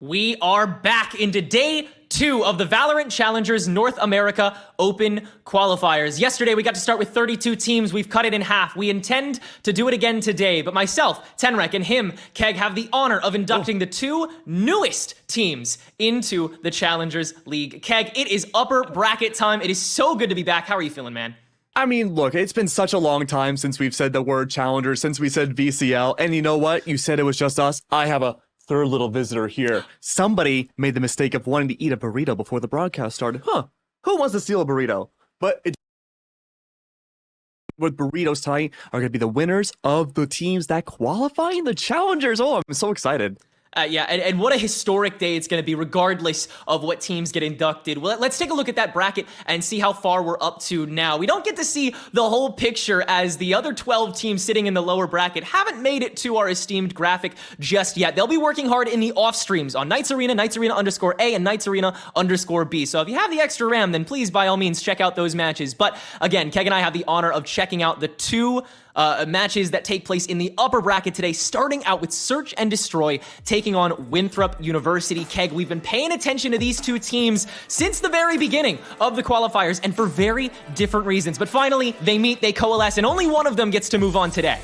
We are back into day 2 of the VALORANT Challengers North America Open Qualifiers. Yesterday, we got to start with 32 teams. We've cut it in half. We intend to do it again today, but myself, Tenrek, and him, Keg, have the honor of inducting the 2 newest teams into the Challengers League. Keg, it is upper bracket time. It is so good to be back. How are you feeling, man? I mean, look, it's been such a long time since we've said the word Challenger, since we said VCL, and you know what? You said it was just us. I have a third little visitor here. Somebody made the mistake of wanting to eat a burrito before the broadcast started. Who wants to steal a burrito? But with burritos tonight are going to be the winners of the teams that qualify in the Challengers. Oh, I'm so excited. Yeah, and what a historic day it's going to be, regardless of what teams get inducted. Well, let's take a look at that bracket and see how far we're up to now. We don't get to see the whole picture, as the other 12 teams sitting in the lower bracket haven't made it to our esteemed graphic just yet. They'll be working hard in the off streams on Knights Arena, Knights Arena _A, and Knights Arena _B. So if you have the extra RAM, then please, by all means, check out those matches. But again, Keg and I have the honor of checking out the 2 matches that take place in the upper bracket today, starting out with Search and Destroy taking on Winthrop University. Keg, we've been paying attention to these 2 teams since the very beginning of the qualifiers, and for very different reasons. But finally, they meet, they coalesce, and only one of them gets to move on today.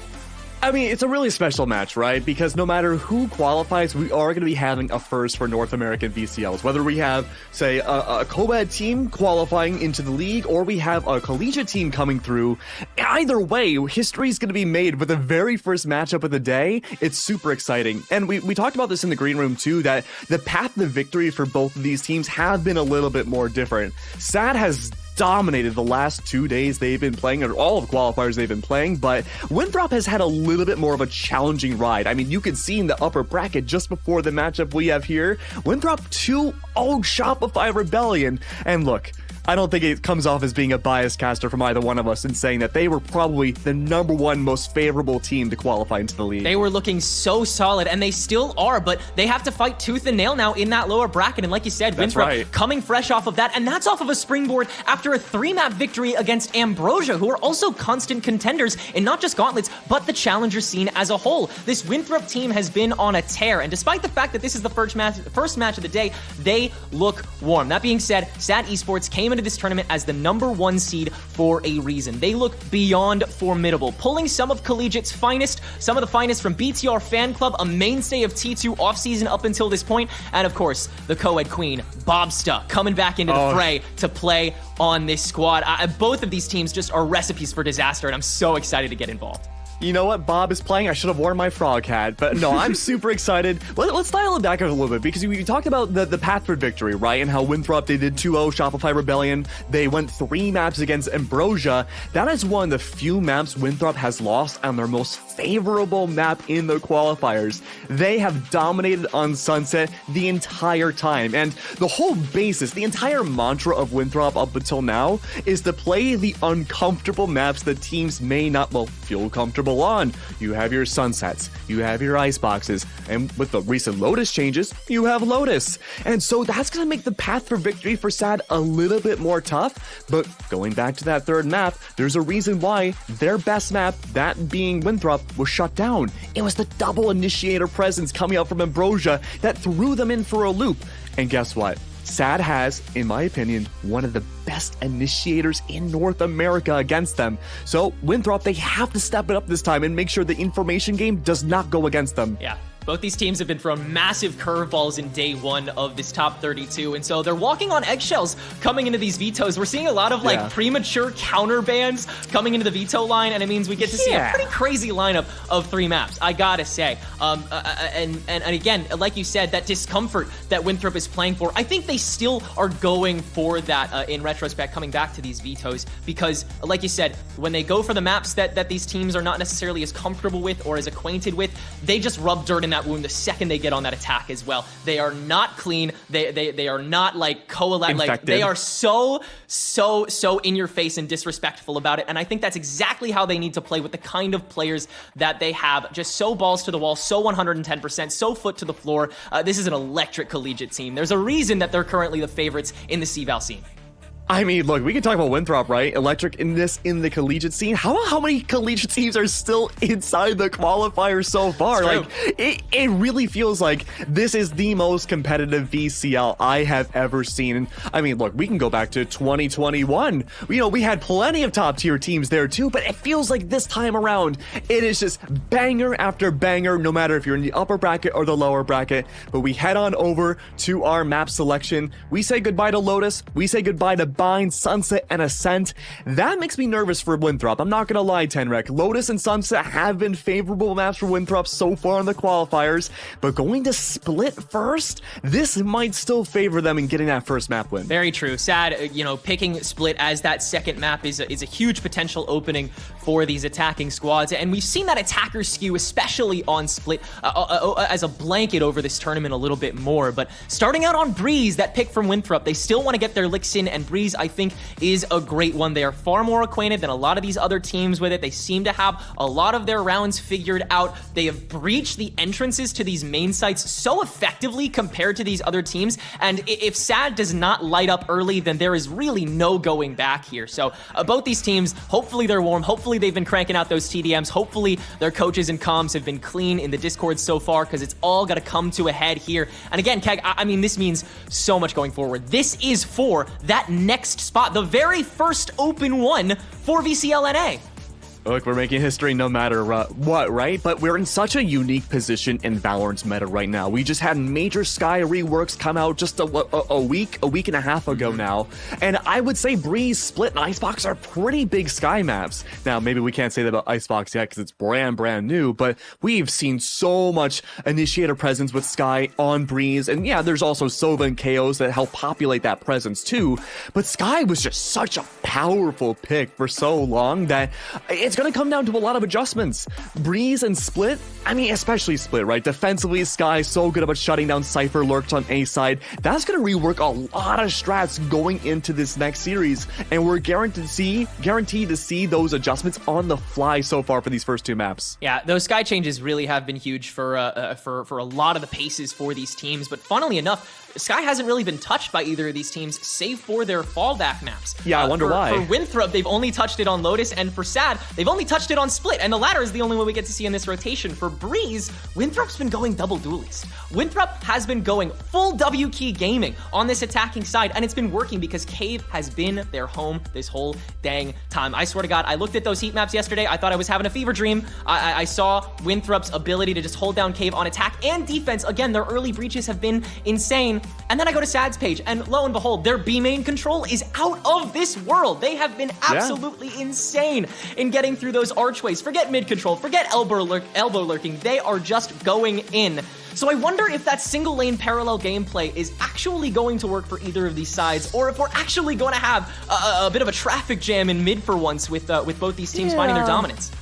I mean, it's a really special match, right? Because no matter who qualifies, we are going to be having a first for North American VCLs. Whether we have, say, a co-ed team qualifying into the league, or we have a collegiate team coming through, either way, history is going to be made with the very first matchup of the day. It's super exciting. And we talked about this in the green room, too, that the path to victory for both of these teams have been a little bit more different. SAD has dominated the last 2 days they've been playing, or all of the qualifiers they've been playing, but Winthrop has had a little bit more of a challenging ride. I mean, you can see in the upper bracket just before the matchup we have here, Winthrop 2-0 Shopify Rebellion. And look, I don't think it comes off as being a biased caster from either one of us in saying that they were probably the #1 most favorable team to qualify into the league. They were looking so solid, and they still are, but they have to fight tooth and nail now in that lower bracket. And like you said, Winthrop coming fresh off of that, and that's off of a springboard after a 3-map victory against Ambrosia, who are also constant contenders in not just Gauntlets, but the Challenger scene as a whole. This Winthrop team has been on a tear, and despite the fact that this is the first match of the day, they look warm. That being said, SAD Esports came into this tournament as the #1 seed for a reason. They look beyond formidable, pulling some of Collegiate's finest, some of the finest from BTR Fan Club, a mainstay of T2 offseason up until this point, and of course, the co-ed queen, Bobsta, coming back into the fray to play on this squad. Both of these teams just are recipes for disaster, and I'm so excited to get involved. You know what? Bob is playing. I should have worn my frog hat. But no, I'm super excited. Let's dial it back a little bit, because we talked about the path for victory, right? And how Winthrop, they did 2-0 Shopify Rebellion. They went 3 maps against Ambrosia. That is one of the few maps Winthrop has lost on their most favorable map in the qualifiers. They have dominated on Sunset the entire time. And the whole basis, the entire mantra of Winthrop up until now is to play the uncomfortable maps that teams may not, feel comfortable on. You have your Sunsets, you have your Iceboxes, and with the recent Lotus changes, you have Lotus. And so that's going to make the path for victory for SAD a little bit more tough. But going back to that third map, there's a reason why their best map, that being Winthrop, was shut down. It was the double initiator presence coming out from Ambrosia that threw them in for a loop. And guess what? SAD has, in my opinion, one of the best initiators in North America against them. So Winthrop, they have to step it up this time and make sure the information game does not go against them. Yeah. Both these teams have been thrown massive curveballs in day 1 of this top 32, and so they're walking on eggshells coming into these vetoes. We're seeing a lot of premature counter bans coming into the veto line, and it means we get to see a pretty crazy lineup of 3 maps, I gotta say. And again, like you said, that discomfort that Winthrop is playing for, I think they still are going for that in retrospect, coming back to these vetoes, because like you said, when they go for the maps that these teams are not necessarily as comfortable with or as acquainted with, they just rub dirt in that wound the second they get on that attack as well. They are not clean. They are not like like they are so in your face and disrespectful about it. And I think that's exactly how they need to play with the kind of players that they have. Just so balls to the wall, so 110%, so foot to the floor. This is an electric collegiate team. There's a reason that they're currently the favorites in the CVAL scene. I mean, look, we can talk about Winthrop, right? Electric in the collegiate scene. How many collegiate teams are still inside the qualifier so far? Like, it really feels like this is the most competitive VCL I have ever seen. And I mean, look, we can go back to 2021. You know, we had plenty of top tier teams there too, but it feels like this time around, it is just banger after banger, no matter if you're in the upper bracket or the lower bracket. But we head on over to our map selection. We say goodbye to Lotus. We say goodbye to Bind, Sunset, and Ascent. That makes me nervous for Winthrop. I'm not gonna lie, Tenrek. Lotus and Sunset have been favorable maps for Winthrop so far in the qualifiers, but going to Split first, this might still favor them in getting that first map win. Very true. Sad, you know, picking Split as that second map is a huge potential opening for these attacking squads, and we've seen that attacker skew, especially on Split, as a blanket over this tournament a little bit more. But starting out on Breeze, that pick from Winthrop, they still want to get their licks in, and Breeze, I think, is a great one. They are far more acquainted than a lot of these other teams with it. They seem to have a lot of their rounds figured out. They have breached the entrances to these main sites so effectively compared to these other teams, and if SAD does not light up early, then there is really no going back here. So both these teams, hopefully they're warm, hopefully they've been cranking out those TDMs, hopefully their coaches and comms have been clean in the Discord so far, because it's all got to come to a head here. And again, Keg, I mean, this means so much going forward. This is for that next spot, the very first open one for VCLNA. Look, we're making history no matter what, right? But we're in such a unique position in Valorant's meta right now. We just had major Sky reworks come out just a week and a half ago now. And I would say Breeze, Split, and Icebox are pretty big Sky maps. Now, maybe we can't say that about Icebox yet because it's brand new, but we've seen so much initiator presence with Sky on Breeze. And yeah, there's also Sova and KOs that help populate that presence too. But Sky was just such a powerful pick for so long that it's going to come down to a lot of adjustments. Breeze and Split, I mean, especially Split, right? Defensively, Sky so good about shutting down Cypher lurks on A side. That's going to rework a lot of strats going into this next series, and we're guaranteed to see those adjustments on the fly so far for these first two maps. Yeah, those Sky changes really have been huge for a lot of the paces for these teams, but funnily enough, Sky hasn't really been touched by either of these teams, save for their fallback maps. Yeah, I wonder why. For Winthrop, they've only touched it on Lotus, and for SAD, they've only touched it on Split, and the latter is the only one we get to see in this rotation. For Breeze, Winthrop's been going double duelist. Winthrop has been going full W key gaming on this attacking side, and it's been working because Cave has been their home this whole dang time. I swear to God, I looked at those heat maps yesterday, I thought I was having a fever dream. I saw Winthrop's ability to just hold down Cave on attack and defense. Again, their early breaches have been insane. And then I go to SAD's page, and lo and behold, their B main control is out of this world. They have been absolutely insane in getting through those archways. Forget mid control, forget elbow lurking. They are just going in. So I wonder if that single lane parallel gameplay is actually going to work for either of these sides, or if we're actually going to have a bit of a traffic jam in mid for once with both these teams finding their dominance.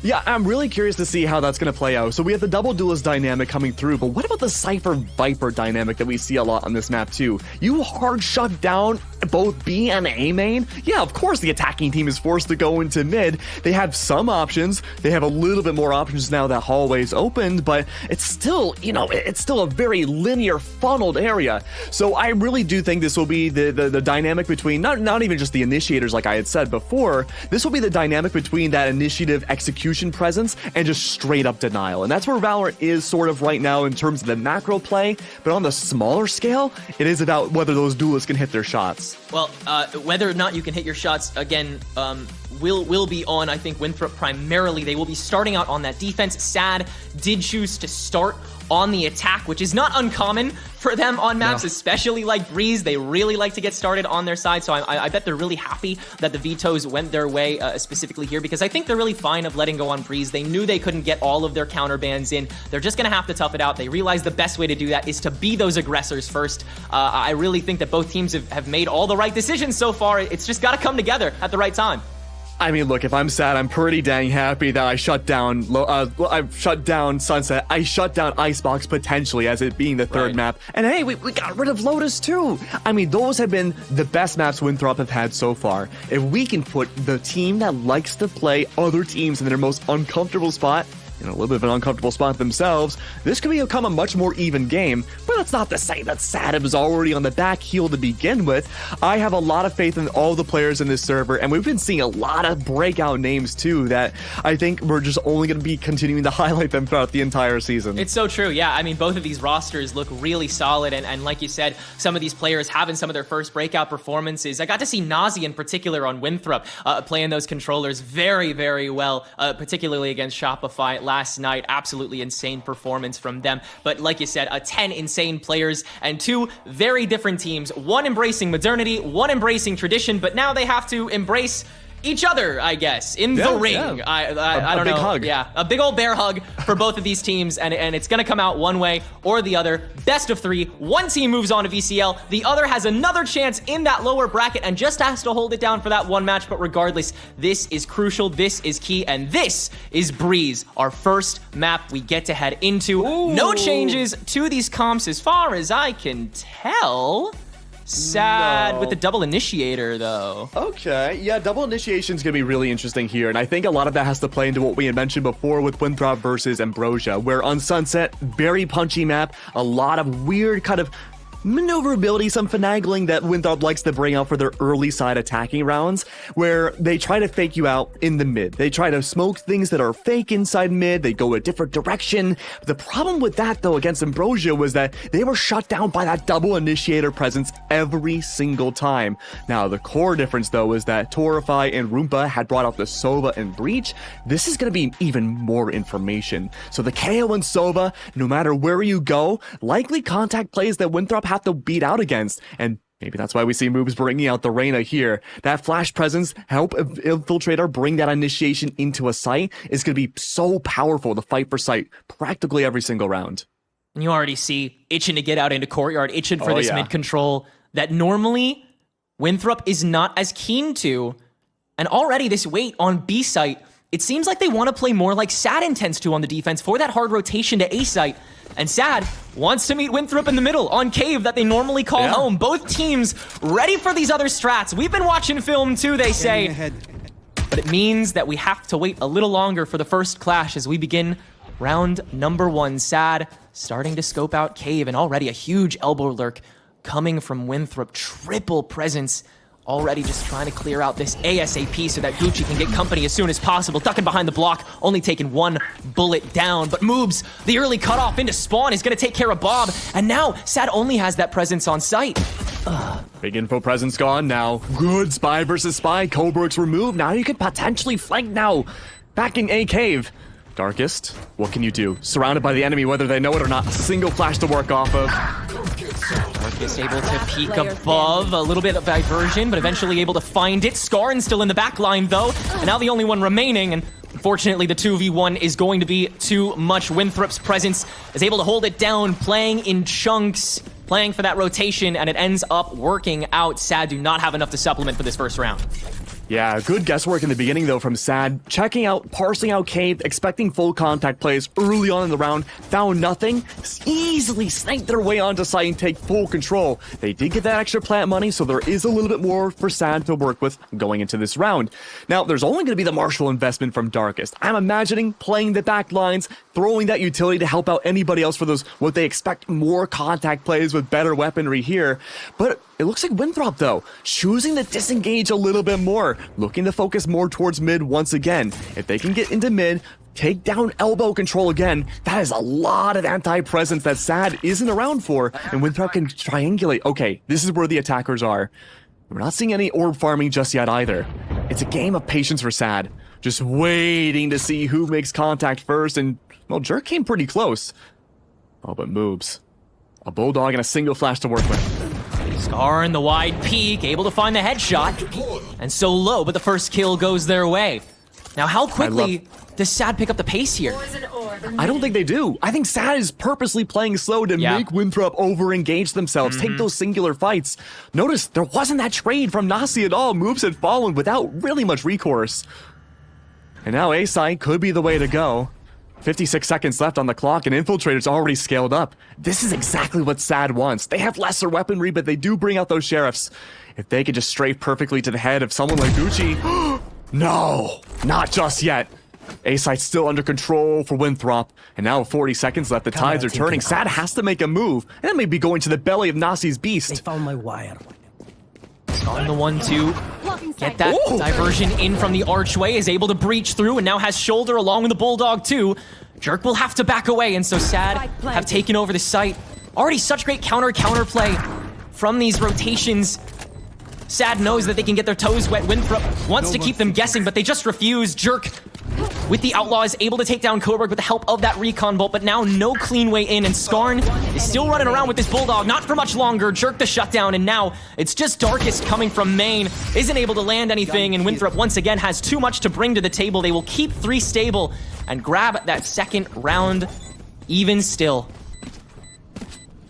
Yeah, I'm really curious to see how that's going to play out. So we have the double duelist dynamic coming through, but what about the Cypher Viper dynamic that we see a lot on this map too? You hard shut down both B and A main? Yeah, of course the attacking team is forced to go into mid. They have some options. They have a little bit more options now that hallway's opened, but it's still, you know, it's still a very linear funneled area. So I really do think this will be the dynamic between, not even just the initiators like I had said before, this will be the dynamic between that initiative execution presence and just straight up denial. And that's where Valorant is sort of right now in terms of the macro play, but on the smaller scale, it is about whether those duelists can hit their shots. Well, whether or not you can hit your shots, again, will be on, I think, Winthrop primarily. They will be starting out on that defense. SAD did choose to start on the attack, which is not uncommon for them on maps, especially like Breeze. They really like to get started on their side, so I bet they're really happy that the vetoes went their way specifically here, because I think they're really fine of letting go on Breeze. They knew they couldn't get all of their counter bans in. They're just going to have to tough it out. They realize the best way to do that is to be those aggressors first. I really think that both teams have made all the right decisions so far. It's just got to come together at the right time. I mean, look, if I'm SAD, I'm pretty dang happy that I shut down I've shut down Sunset. I shut down Icebox potentially as it being the third map. And hey, we got rid of Lotus too. I mean, those have been the best maps Winthrop have had so far. If we can put the team that likes to play other teams in their most uncomfortable spot, in a little bit of an uncomfortable spot themselves. This could become a much more even game, but that's not to say that SAD was already on the back heel to begin with. I have a lot of faith in all the players in this server, and we've been seeing a lot of breakout names too that I think we're just only going to be continuing to highlight them throughout the entire season. It's so true. Yeah, I mean, both of these rosters look really solid, and like you said, some of these players having some of their first breakout performances. I got to see Nazi in particular on Winthrop playing those controllers very, very well, particularly against Shopify last night. Absolutely insane performance from them. But like you said, 10 insane players and 2 very different teams. One embracing modernity, one embracing tradition, but now they have to embrace each other, I guess, in the ring. Yeah. I don't know. A big hug. Yeah, a big old bear hug for both of these teams, and it's going to come out one way or the other. Best of 3. One team moves on to VCL. The other has another chance in that lower bracket and just has to hold it down for that one match. But regardless, this is crucial. This is key. And this is Breeze, our first map we get to head into. Ooh. No changes to these comps as far as I can tell. SAD with the double initiator, though. Okay, yeah, double initiation is going to be really interesting here, and I think a lot of that has to play into what we had mentioned before with Winthrop versus Ambrosia, where on Sunset, very punchy map, a lot of weird kind of maneuverability, some finagling that Winthrop likes to bring out for their early side attacking rounds, where they try to fake you out in the mid. They try to smoke things that are fake inside mid. They go a different direction. The problem with that, though, against Ambrosia was that they were shut down by that double initiator presence every single time. Now, the core difference, though, is that Torify and Roompa had brought out the Sova and Breach. This is going to be even more information. So the KO and Sova, no matter where you go, likely contact plays that Winthrop have to beat out against, and maybe that's why we see moves bringing out the Reyna here. That flash presence, help Infiltrator bring that initiation into a site is going to be so powerful to fight for site practically every single round. And you already see itching to get out into courtyard, itching for this mid control that normally Winthrop is not as keen to, and already this wait on B site, it seems like they want to play more like SAD intends to on the defense for that hard rotation to A site. And SAD wants to meet Winthrop in the middle on Cave that they normally call home. Both teams ready for these other strats. We've been watching film too, they say. But it means that we have to wait a little longer for the first clash as we begin round number 1. SAD starting to scope out Cave, and already a huge elbow lurk coming from Winthrop. Triple presence. Already just trying to clear out this ASAP so that Gucci can get company as soon as possible. Ducking behind the block, only taking 1 bullet down. But Moobs, the early cutoff into spawn, is going to take care of Bob. And now, SAD only has that presence on site. Big info presence gone now. Good spy versus spy. Coburg's removed. Now you can potentially flank now. Backing A cave. Darkest, what can you do? Surrounded by the enemy, whether they know it or not. A single flash to work off of. Darkest able to peek above, a little bit of diversion, but eventually able to find it. Skarn still in the back line, though, and now the only one remaining, and unfortunately the 2v1 is going to be too much. Winthrop's presence is able to hold it down, playing in chunks, playing for that rotation, and it ends up working out. SAD do not have enough to supplement for this first round. Yeah, good guesswork in the beginning, though, from SAD. Checking out, parsing out Cave, expecting full contact plays early on in the round. Found nothing. Easily sniped their way onto site and take full control. They did get that extra plant money, so there is a little bit more for SAD to work with going into this round. Now, there's only going to be the Marshall investment from Darkest. I'm imagining playing the back lines, throwing that utility to help out anybody else for those, what they expect, more contact plays with better weaponry here. But it looks like Winthrop, though, choosing to disengage a little bit more, looking to focus more towards mid once again. If they can get into mid, take down elbow control again, that is a lot of anti-presence that SAD isn't around for, and Winthrop can triangulate. Okay, this is where the attackers are. We're not seeing any orb farming just yet either. It's a game of patience for SAD, just waiting to see who makes contact first, and, well, Jerk came pretty close. Oh, but moves. A bulldog and a single flash to work with. Scar in the wide peak, able to find the headshot, and so low, but the first kill goes their way. Now, how quickly does SAD pick up the pace here? I don't think they do. I think SAD is purposely playing slow to make Winthrop over-engage themselves, take those singular fights. Notice there wasn't that trade from Nasi at all. Moves had fallen without really much recourse. And now A-side could be the way to go. 56 seconds left on the clock, and Infiltrator's already scaled up. This is exactly what SAD wants. They have lesser weaponry, but they do bring out those sheriffs. If they could just strafe perfectly to the head of someone like Gucci... No! Not just yet. A-site's still under control for Winthrop, and now with 40 seconds left, the tides are turning. Sad has to make a move, and that may be going to the belly of Nasi's beast. They found my wire. On the 1-2. Get that diversion in from the archway, is able to breach through, and now has shoulder along with the Bulldog too. Jerk will have to back away, and so Sad have taken over the site. Already such great counter-play from these rotations. Sad knows that they can get their toes wet. Winthrop wants to keep them guessing, but they just refuse. Jerk, with the Outlaws, able to take down Coburg with the help of that recon bolt, but now no clean way in, and Skarn is still running around with this Bulldog, not for much longer. Jerk the shutdown, and now it's just Darkest coming from main, isn't able to land anything, and Winthrop once again has too much to bring to the table. They will keep 3 stable and grab that second round even still.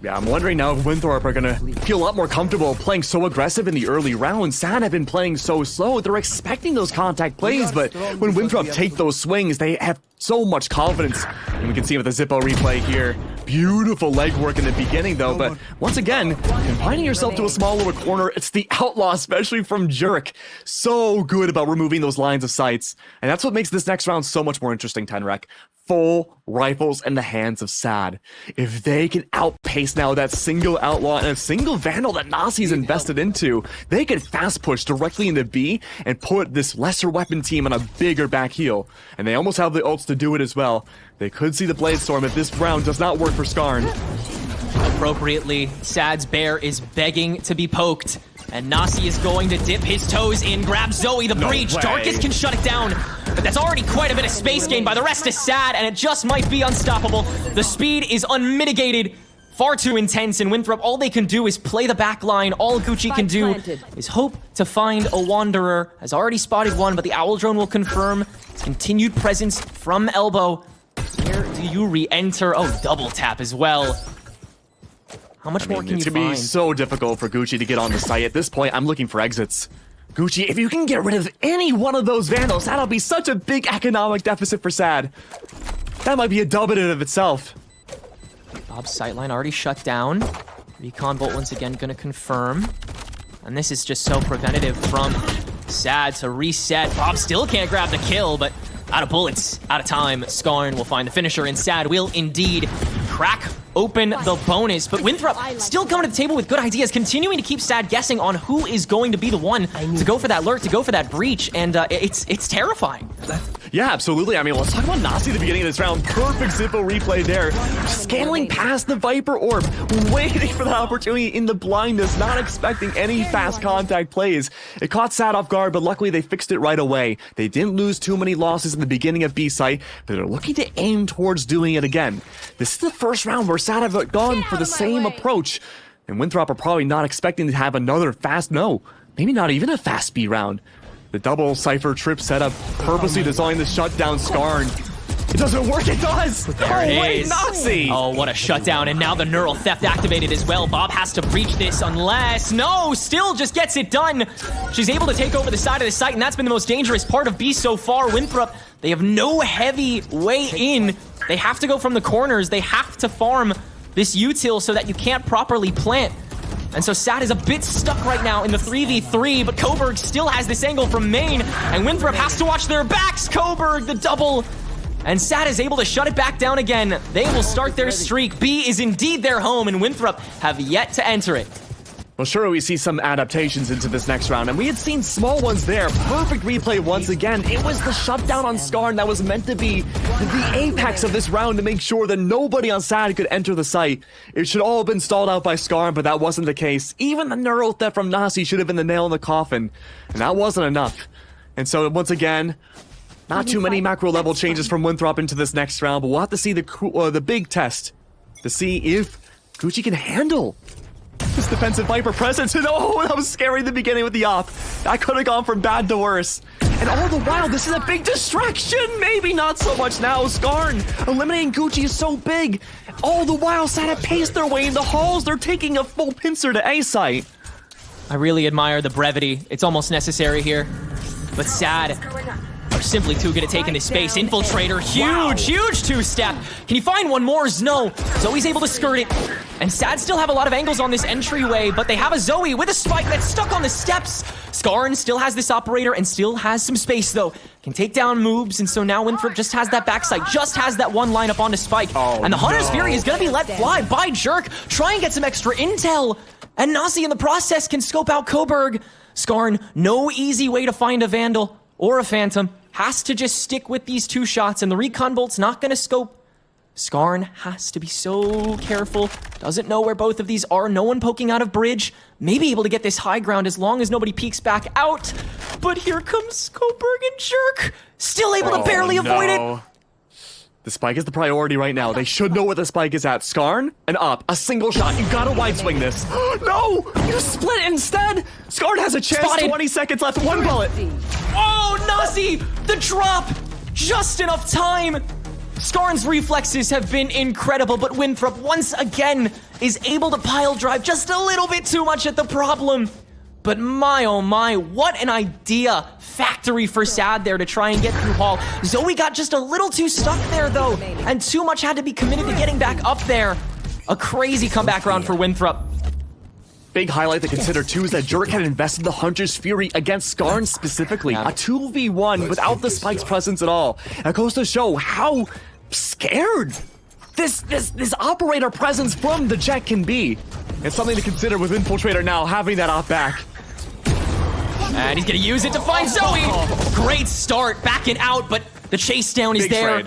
Yeah, I'm wondering now if Winthrop are gonna feel a lot more comfortable playing so aggressive in the early rounds. Sad have been playing so slow. They're expecting those contact plays, but when Winthrop take those swings, they have so much confidence. And we can see with the Zippo replay here. Beautiful leg work in the beginning, though, but once again, confining yourself to a small little corner, it's the Outlaw, especially from Jerk. So good about removing those lines of sights. And that's what makes this next round so much more interesting, Tenrek. Full rifles in the hands of Sad. If they can outpace now that single Outlaw and a single Vandal that Nasi's invested into, they can fast push directly into B and put this lesser weapon team on a bigger back heel. And they almost have the ults to do it as well. They could see the Blade Storm if this round does not work for Skarn. Appropriately, Sad's bear is begging to be poked, and Nasi is going to dip his toes in, grab Zoe, the breach. Darkest can shut it down, but that's already quite a bit of space gained by the rest of Sad, and it just might be unstoppable. The speed is unmitigated, far too intense, and Winthrop, all they can do is play the back line. All Gucci can do is hope to find a Wanderer. Has already spotted one, but the Owl Drone will confirm its continued presence from Elbow. Where do you re-enter? Oh, double tap as well. How much more can you find? It's gonna be so difficult for Gucci to get on the site. At this point, I'm looking for exits. Gucci, if you can get rid of any one of those Vandals, that'll be such a big economic deficit for Sad. That might be a dub in and of itself. Bob's sightline already shut down. Recon Bolt once again gonna confirm. And this is just so preventative from Sad to reset. Bob still can't grab the kill, but out of bullets, out of time. Skarn will find the finisher, and Sad will indeed crack open the bonus. But Winthrop still coming to the table with good ideas, continuing to keep Sad guessing on who is going to be the one to go for that lurk, to go for that breach, and it's terrifying. Yeah, absolutely. I mean, let's talk about Nasi at the beginning of this round. Perfect Zippo replay there. Scaling past the Viper Orb, waiting for that opportunity in the blindness, not expecting any fast contact plays. It caught Sad off guard, but luckily they fixed it right away. They didn't lose too many losses in the beginning of B-site, but they're looking to aim towards doing it again. This is the first round where Sad have gone for the same approach, and Winthrop are probably not expecting to have another fast, maybe not even a fast B round. The double Cypher trip setup purposely designed to shut down Skarn. It doesn't work, it does! There it is. Nasi! Oh, what a shutdown, and now the Neural Theft activated as well. Bob has to breach this unless... No, still just gets it done. She's able to take over the side of the site, and that's been the most dangerous part of B so far. Winthrop, they have no heavy way in. They have to go from the corners. They have to farm this util so that you can't properly plant. And so Sad is a bit stuck right now in the 3v3, but Coburg still has this angle from main, and Winthrop has to watch their backs. Coburg, the double, and Sad is able to shut it back down again. They will start their streak. B is indeed their home, and Winthrop have yet to enter it. Well, sure, we see some adaptations into this next round, and we had seen small ones there. Perfect replay once again. It was the shutdown on Skarn that was meant to be the apex of this round to make sure that nobody on Sad could enter the site. It should all have been stalled out by Skarn, but that wasn't the case. Even the neural theft from Nasi should have been the nail in the coffin, and that wasn't enough. And so, once again, not too many macro level changes from Winthrop into this next round, but we'll have to see the big test to see if Gucci can handle this defensive Viper presence. And oh, that was scary in the beginning with the op. That could have gone from bad to worse. And all the while, this is a big distraction. Maybe not so much now. Skarn eliminating Gucci is so big. All the while, Sada paced their way in the halls. They're taking a full pincer to A site. I really admire the brevity. It's almost necessary here. But Sad are simply too good at taking this space. Infiltrator, huge two-step. Can you find one more? No. Zoe's able to skirt it. And Sad still have a lot of angles on this entryway, but they have a Zoe with a spike that's stuck on the steps. Skarn still has this operator and still has some space, though. Can take down moves, and so now Winthrop just has that backside, just has that one line up onto Spike. And the Hunter's Fury is going to be let fly by Jerk. Try and get some extra intel. And Nasi in the process can scope out Coburg. Skarn, no easy way to find a Vandal or a Phantom. Has to just stick with these 2 shots, and the Recon Bolt's not going to scope. Skarn has to be so careful. Doesn't know where both of these are. No one poking out of bridge. Maybe able to get this high ground as long as nobody peeks back out. But here comes Coburg and Jerk. Still able to barely avoid it. The spike is the priority right now. They should know where the spike is at. Skarn and up. A single shot. You gotta wide swing this. No! You split instead! Skarn has a chance. Spotted. 20 seconds left. 1 bullet. Oh, Nasi! The drop! Just enough time! Skarn's reflexes have been incredible, but Winthrop once again is able to pile drive just a little bit too much at the problem. But my oh my, what an idea. Factory for Sad there to try and get through Hall. Zoe got just a little too stuck there though, and too much had to be committed to getting back up there. A crazy comeback round for Winthrop. Big highlight to consider too is that Jerk had invested the Hunter's Fury against Skarn specifically. A 2v1 without the Spike's presence at all. It goes to show how scared this operator presence from the Jet can be. It's something to consider with Infiltrator now having that off back. And he's gonna use it to find Zoe. Great start, backing out, but the chase down is there.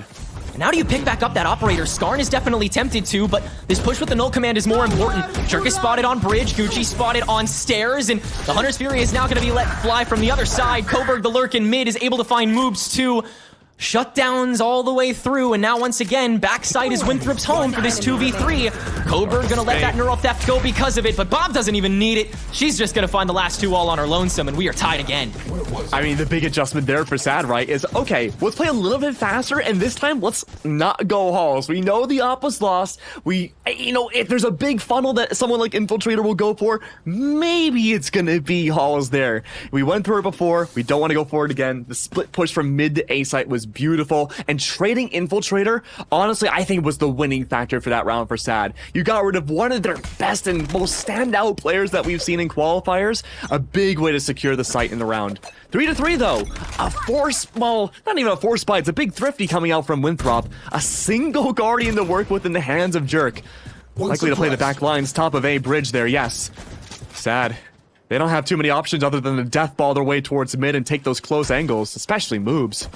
And how do you pick back up that operator? Skarn is definitely tempted to, but this push with the null command is more important. Jerk is spotted on bridge, Gucci spotted on stairs, and the Hunter's Fury is now gonna be let fly from the other side. Coburg, the lurk in mid, is able to find moves too. Shutdowns all the way through, and now once again, backside is Winthrop's home for this 2v3. Coburg gonna let that neural theft go because of it, but Bob doesn't even need it. She's just gonna find the last 2 all on her lonesome, and we are tied again. I mean, the big adjustment there for Sad, right, is, okay, let's play a little bit faster, and this time, let's not go halls. We know the op was lost. If there's a big funnel that someone like Infiltrator will go for, maybe it's gonna be halls there. We went through it before. We don't want to go for it again. The split push from mid to A site was beautiful, and trading Infiltrator, honestly, I think was the winning factor for that round for Sad. You got rid of one of their best and most standout players that we've seen in qualifiers. A big way to secure the site in the round. 3-3 though. Not even a force buy, it's a big thrifty coming out from Winthrop. A single Guardian to work with in the hands of Jerk. Likely to play the back lines, top of A bridge there, yes. Sad. They don't have too many options other than to death ball their way towards mid and take those close angles, especially moves.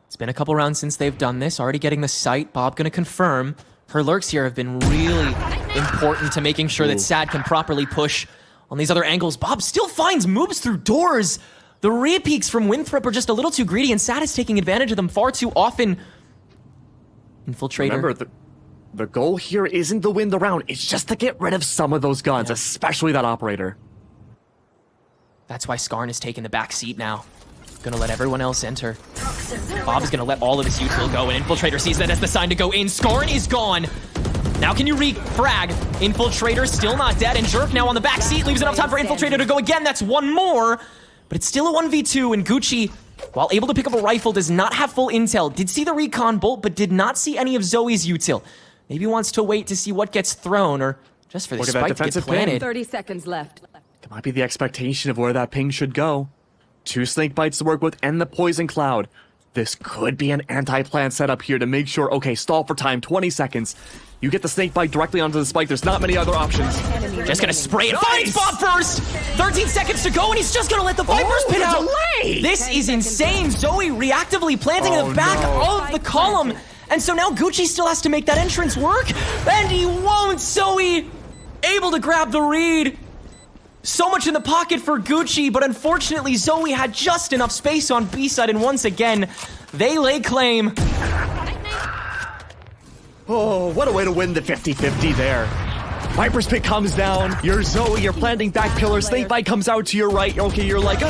It's been a couple rounds since they've done this, already getting the site. Bob gonna confirm. Her lurks here have been really important to making sure that Sad can properly push on these other angles. Bob still finds moves through doors. The re-peeks from Winthrop are just a little too greedy, and Sad is taking advantage of them far too often. Infiltrator. Remember, the goal here isn't to win the round, it's just to get rid of some of those guns, especially that operator. That's why Skarn is taking the back seat now. Gonna let everyone else enter. Bob is gonna let all of his util go, and Infiltrator sees that as the sign to go in. Skarn is gone. Now can you re-frag? Infiltrator still not dead, and Jerk now on the back seat leaves enough time for Infiltrator to go again. That's one more, but it's still a 1v2, and Gucci, while able to pick up a rifle, does not have full intel. Did see the recon bolt, but did not see any of Zoe's util. Maybe wants to wait to see what gets thrown, or just for the spike to get planted. 30 seconds left. That might be the expectation of where that ping should go. 2 snake bites to work with and the poison cloud. This could be an anti-plan setup here to make sure, okay, stall for time, 20 seconds. You get the snake bite directly onto the spike. There's not many other options. Just gonna spray it. Finds Bob first! 13 seconds to go, and he's just gonna let the Vipers pin out. Delay. This is insane. Zoe reactively planting in the back of the column. And so now Gucci still has to make that entrance work, and he won't. Zoe able to grab the read. So much in the pocket for Gucci, but unfortunately Zoe had just enough space on B side, and once again, they lay claim. Oh, what a way to win the 50-50 there. Viper's pick comes down, you're Zoe, you're planting back pillar, snakebite comes out to your right, okay, you're like,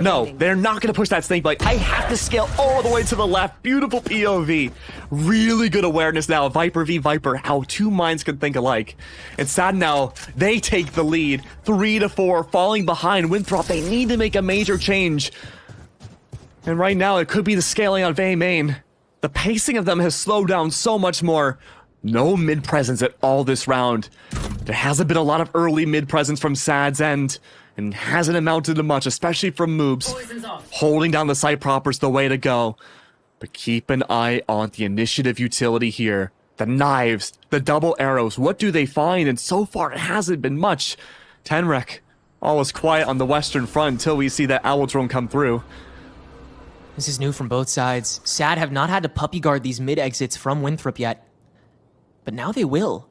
no, they're not gonna push that snakebite. I have to scale all the way to the left. Beautiful POV. Really good awareness now, Viper v Viper, how 2 minds can think alike. It's sad now, they take the lead, 3-4, falling behind Winthrop. They need to make a major change. And right now, it could be the scaling on Vay main. The pacing of them has slowed down so much more. No mid presence at all this round. There hasn't been a lot of early mid presence from Sad's end, and hasn't amounted to much, especially from Moobs. Holding down the site proper's the way to go. But keep an eye on the initiative utility here. The knives, the double arrows, what do they find? And so far it hasn't been much. Tenrek, all is quiet on the western front until we see that owl drone come through. This is new from both sides. Sad have not had to puppy guard these mid exits from Winthrop yet. But now they will.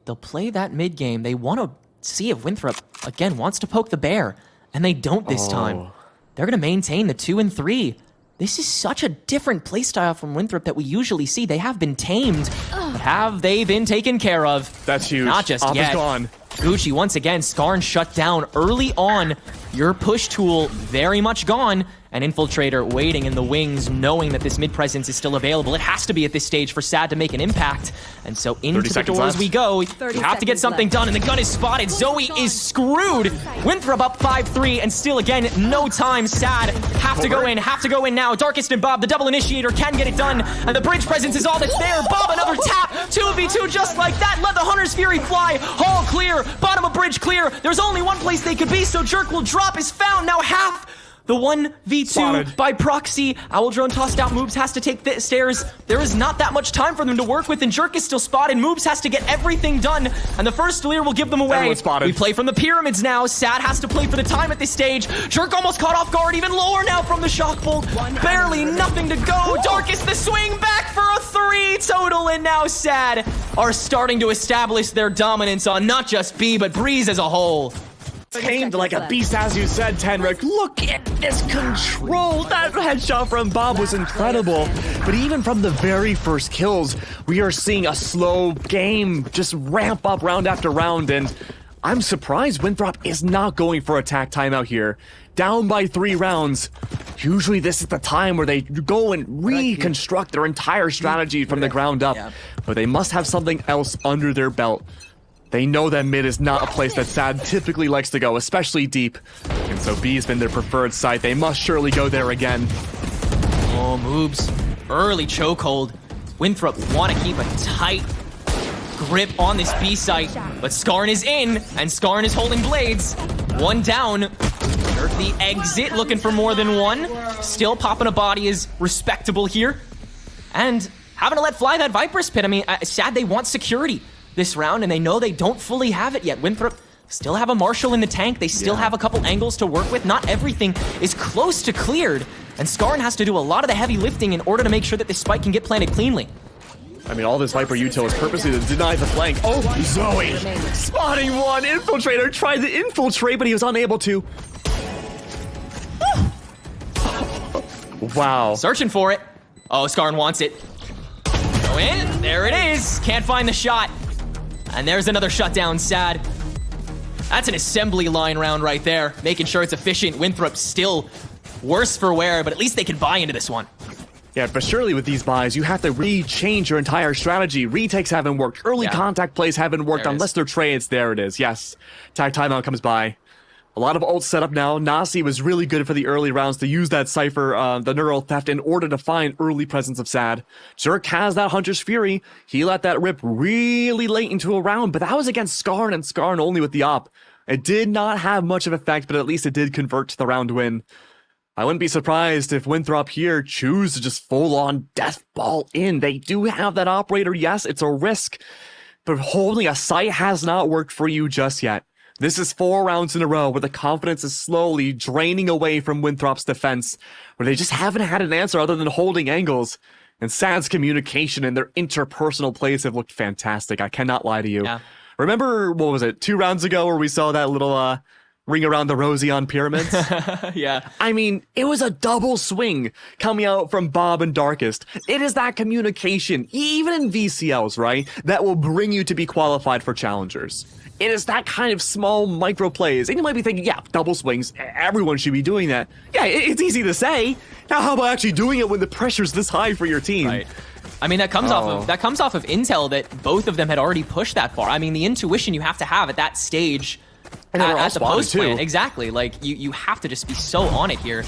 They'll play that mid game. They want to see if Winthrop, again, wants to poke the bear. And they don't this time. They're going to maintain the 2 and 3. This is such a different playstyle from Winthrop that we usually see. They have been tamed, but have they been taken care of? That's huge. Not just Op yet. is gone. Gucci, once again, Skarn shut down early on. Your push tool very much gone. An Infiltrator waiting in the wings, knowing that this mid-presence is still available. It has to be at this stage for Sad to make an impact. And so into the doors we go. You have to get something done, and the gun is spotted. Zoe is screwed. Winthrop up 5-3, and still again, no time. Sad have to go in now. Darkest and Bob, the double initiator, can get it done. And the bridge presence is all that's there. Bob, another tap. 2v2 just like that. Let the Hunter's Fury fly. Hall clear. Bottom of bridge clear. There's only one place they could be, so Jerk will drop is found. Now half the 1v2 Spotted. by proxy. Owl drone tossed out. Moobs has to take the stairs. There is not that much time for them to work with, and Jerk is still spotted. Moobs has to get everything done, and the first clear will give them away. Everyone's spotted. We play from the pyramids now. Sad has to play for the time at this stage. Jerk almost caught off guard. Even lower now from the shock bolt. Barely nothing to go. Darkest the swing back for a 3 total, and now Sad are starting to establish their dominance on not just B, but Breeze as a whole. Tamed like a beast, as you said, Tenrek. Look at this control. That headshot from Bob was incredible. But even from the very first kills, we are seeing a slow game just ramp up round after round. And I'm surprised Winthrop is not going for attack timeout here. Down by 3 rounds. Usually this is the time where they go and reconstruct their entire strategy from the ground up. But they must have something else under their belt. They know that mid is not a place that Sad typically likes to go, especially deep. And so B has been their preferred site. They must surely go there again. Oh, Moobs. Early chokehold. Winthrop want to keep a tight grip on this B site, but Skarn is in, and Skarn is holding blades. 1 down. The exit, looking for more than 1. Still popping a body is respectable here. And having to let fly that Viper's Pit. I mean, Sad they want security this round, and they know they don't fully have it yet. Winthrop still have a Marshal in the tank. They still have a couple angles to work with. Not everything is close to cleared, and Skarn has to do a lot of the heavy lifting in order to make sure that this spike can get planted cleanly. I mean, all this Viper util is purposely to deny the flank. Oh, Zoe! Spotting one! Infiltrator tried to infiltrate, but he was unable to. Wow. Searching for it. Oh, Skarn wants it. Go in. There it is. Can't find the shot. And there's another shutdown. Sad. That's an assembly line round right there. Making sure it's efficient. Winthrop still worse for wear, but at least they can buy into this one. Yeah, but surely with these buys, you have to re-change your entire strategy. Retakes haven't worked. Early contact plays haven't worked unless they're trades. There it is. Yes. Tag timeout comes by. A lot of ults set up now. Nasi was really good for the early rounds to use that Cypher, the Neural Theft, in order to find early presence of Sad. Jerk has that Hunter's Fury. He let that rip really late into a round, but that was against Skarn, and Skarn only with the op. It did not have much of effect, but at least it did convert to the round win. I wouldn't be surprised if Winthrop here choose to just full-on death ball in. They do have that operator, yes, it's a risk, but holding a site has not worked for you just yet. This is 4 rounds in a row where the confidence is slowly draining away from Winthrop's defense, where they just haven't had an answer other than holding angles. And Sad's communication and their interpersonal plays have looked fantastic. I cannot lie to you. Yeah. Remember, what was it, 2 rounds ago where we saw that little ring around the rosy on pyramids? Yeah. I mean, it was a double swing coming out from Bob and Darkest. It is that communication, even in VCLs, right, that will bring you to be qualified for challengers. It is that kind of small micro plays. And you might be thinking, yeah, double swings, everyone should be doing that. Yeah, it's easy to say. Now, how about actually doing it when the pressure's this high for your team? Right. I mean, that comes off of intel that both of them had already pushed that far. I mean, the intuition you have to have at that stage, and at the post plan. Exactly. Like, you have to just be so on it here.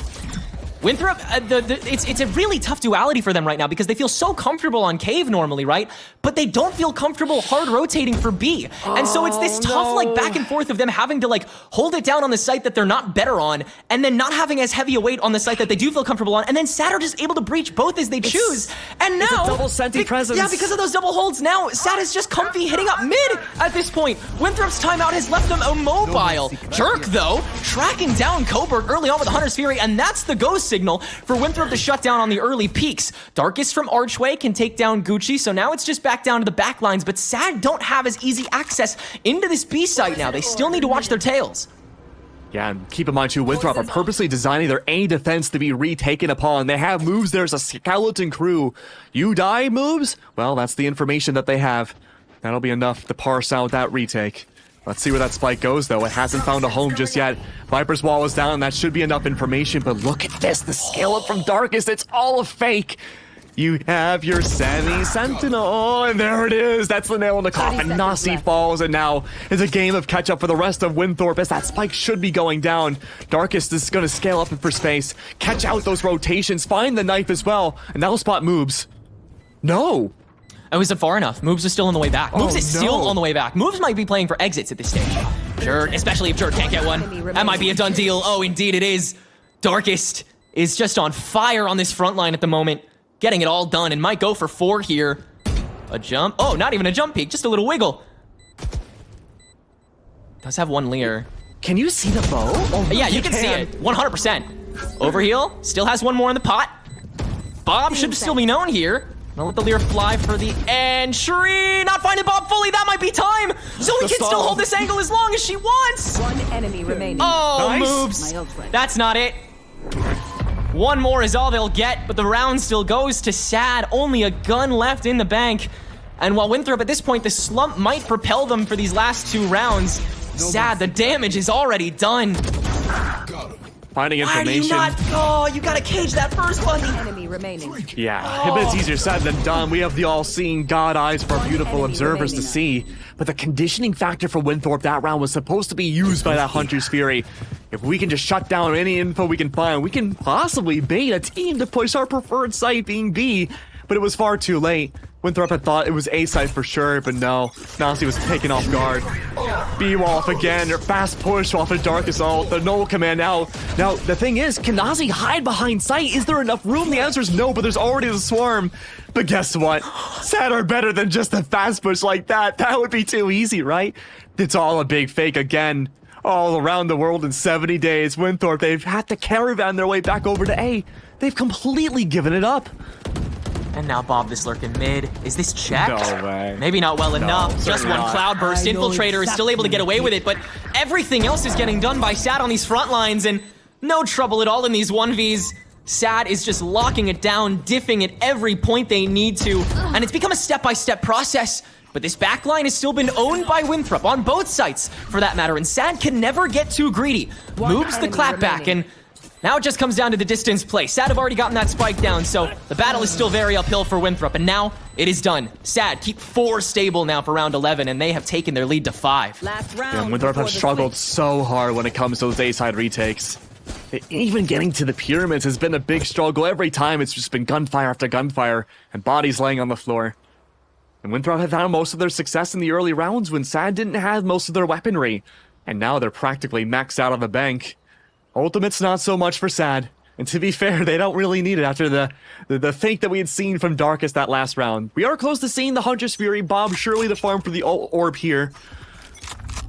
Winthrop, it's a really tough duality for them right now because they feel so comfortable on Cave normally, right? But they don't feel comfortable hard rotating for B. And so it's this tough like back and forth of them having to like hold it down on the site that they're not better on and then not having as heavy a weight on the site that they do feel comfortable on. And then Sad are just able to breach both as they choose. And now, it's a double senti presence. Yeah, because of those double holds now, Sad is just comfy hitting up mid at this point. Winthrop's timeout has left them immobile. Jerk though, tracking down Coburg early on with the Hunter's Fury, and that's the go signal for Winthrop to shut down on the early peaks. Darkest from Archway can take down Gucci, so now it's just back down to the back lines, but Sad don't have as easy access into this B site now. They still need to watch their tails. Yeah, and keep in mind too, Winthrop are purposely designing their A defense to be retaken upon. They have moves, there's a skeleton crew. You die moves? Well, that's the information that they have. That'll be enough to parse out that retake. Let's see where that spike goes, though. It hasn't found a home just yet. Viper's wall is down. That should be enough information, but look at this. The scale up from Darkest. It's all a fake. You have your Semi-Sentinel, and there it is. That's the nail in the coffin. Nasi falls, and now it's a game of catch-up for the rest of Winthrop as that spike should be going down. Darkest is going to scale up for space, catch out those rotations, find the knife as well, and that'll spot Moobs. No. Oh, is it far enough? Moves is still on the way back. Moves is still on the way back. Moves might be playing for exits at this stage. Jerk, especially if Jerk can't get one. That might be a done deal. Oh, indeed it is. Darkest is just on fire on this front line at the moment. Getting it all done and might go for 4 here. A jump. Oh, not even a jump peek, just a little wiggle. Does have one Leer. Can you see the bow? Oh, yeah, you can see it. 100%. Overheal, still has one more in the pot. Bob should still be known here. I'll let the Leer fly for the entry. Not finding Bob fully. That might be time. Zoe can still hold this angle as long as she wants. One enemy remaining. Oh, nice. Moves. That's not it. One more is all they'll get, but the round still goes to Sad. Only a gun left in the bank. And while Winthrop at this point, the slump might propel them for these last 2 rounds. Sad, the damage is already done. Finding information. Why do you not? Oh, you gotta cage that first one. Enemy remaining. Yeah, it's easier said than done. We have the all-seeing God eyes for our beautiful observers to see. But the conditioning factor for Winthrop that round was supposed to be used by that Hunter's Fury. If we can just shut down any info we can find, we can possibly bait a team to push our preferred site being B. But it was far too late. Winthrop had thought it was A site for sure, but no. Nasi was taken off guard. B wall off again, or fast push off the Darkest ult, the null command out. Now, the thing is, can Nasi hide behind site? Is there enough room? The answer is no, but there's already the swarm. But guess what? Sad are better than just a fast push like that. That would be too easy, right? It's all a big fake again. All around the world in 70 days, Winthrop, they've had to caravan their way back over to A. They've completely given it up. And now Bob this lurking mid. Is this checked? No way. Maybe not well enough. Just one not. Cloudburst. Infiltrator is still able to get away with it, but everything else is getting done by Sad on these front lines, and no trouble at all in these 1Vs. Sad is just locking it down, diffing at every point they need to, and it's become a step-by-step process. But this backline has still been owned by Winthrop, on both sides, for that matter, and Sad can never get too greedy. Moves the clap back, and now it just comes down to the distance play. Sad have already gotten that spike down, so the battle is still very uphill for Winthrop, and now it is done. Sad keep 4 stable now for round 11, and they have taken their lead to 5. Last round. Yeah, Winthrop have struggled so hard when it comes to those A-side retakes. Even getting to the pyramids has been a big struggle. Every time it's just been gunfire after gunfire, and bodies laying on the floor. And Winthrop have found most of their success in the early rounds when Sad didn't have most of their weaponry. And now they're practically maxed out on the bank. Ultimate's not so much for Sad. And to be fair, they don't really need it after the fake that we had seen from Darkest that last round. We are close to seeing the Hunter's Fury Bob surely the farm for the orb here.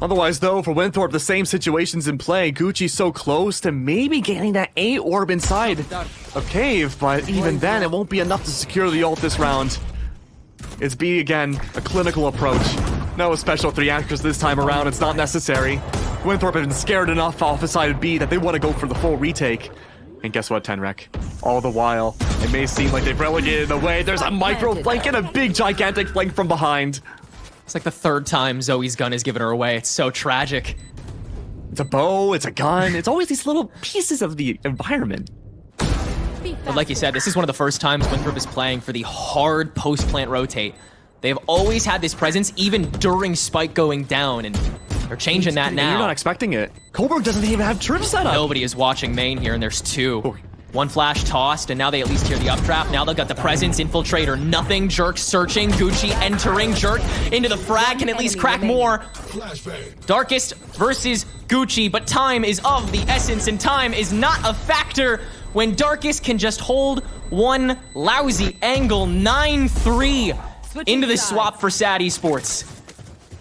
Otherwise, though, for Winthrop, the same situation's in play. Gucci's so close to maybe getting that A orb inside a cave, but even then, it won't be enough to secure the ult this round. It's B again, a clinical approach. No special theatrics this time around, it's not necessary. Winthrop have been scared enough off the side of B that they want to go for the full retake. And guess what, Tenrek? All the while, it may seem like they've relegated away. There's a micro flank and a big gigantic flank from behind. It's like the 3rd time Zoe's gun has given her away. It's so tragic. It's a bow, it's a gun, it's always these little pieces of the environment. But like you said, this is one of the first times Winthrop is playing for the hard post-plant rotate. They've always had this presence, even during spike going down, and they're changing that now. You're not expecting it. Coburg doesn't even have trip set up. Nobody is watching main here, and there's 2. One flash tossed, and now they at least hear the updraft. Now they've got the presence, infiltrator, nothing, Jerk searching, Gucci entering, Jerk into the frag, can at least crack more. Darkest versus Gucci, but time is of the essence, and time is not a factor when Darkest can just hold one lousy angle. 9-3 into the swap for Sad Esports.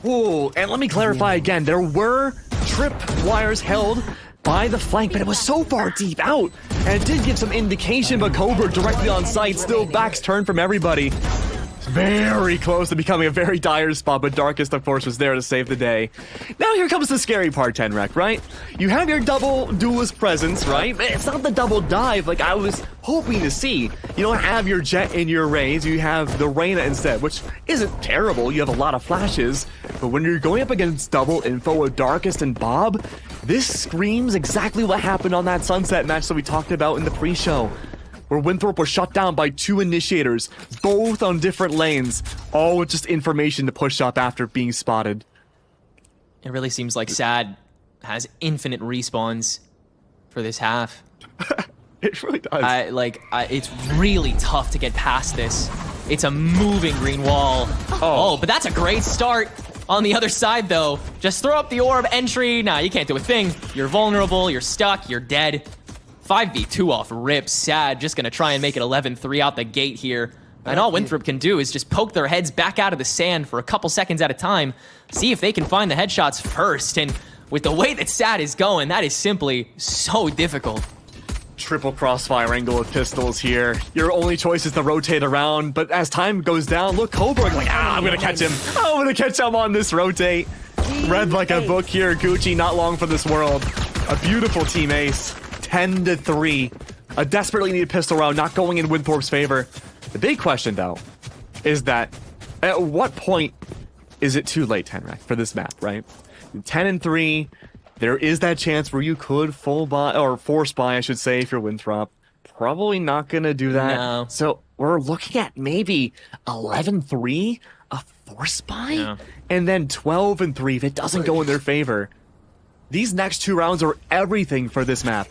Ooh, and let me clarify again, there were trip wires held by the flank, but it was so far deep out, and it did give some indication, but Cobra directly on site, still backs turned from everybody. Very close to becoming a very dire spot, but Darkest, of course, was there to save the day. Now here comes the scary part, Tenrek, right? You have your double duelist presence, right? But it's not the double dive like I was hoping to see. You don't have your Jet and your Rays, you have the Reyna instead, which isn't terrible. You have a lot of flashes, but when you're going up against double info with Darkest and Bob, this screams exactly what happened on that Sunset match that we talked about in the pre-show, where Winthrop was shut down by 2 initiators, both on different lanes, all with just information to push up after being spotted. It really seems like Sad has infinite respawns for this half. It really does. It's really tough to get past this. It's a moving green wall. Oh, but that's a great start. On the other side, though, just throw up the orb entry. Nah, you can't do a thing. You're vulnerable, you're stuck, you're dead. 5v2 off rip. Sad just gonna try and make it 11-3 out the gate here. And all Winthrop can do is just poke their heads back out of the sand for a couple seconds at a time, see if they can find the headshots first. And with the way that Sad is going, that is simply so difficult. Triple crossfire angle with pistols here. Your only choice is to rotate around, but as time goes down, look, Cobra like, I'm gonna catch him. I'm gonna catch him on this rotate. Read like a book here, Gucci, not long for this world. A beautiful team ace. 10-3. A desperately needed pistol round, not going in Winthrop's favor. The big question, though, is that at what point is it too late, Tenrek, for this map, right? 10-3. There is that chance where you could full buy, or force buy, I should say, if you're Winthrop. Probably not gonna do that. No. So we're looking at maybe 11-3, a force buy, yeah, and then 12-3 if it doesn't go in their favor. These next 2 rounds are everything for this map.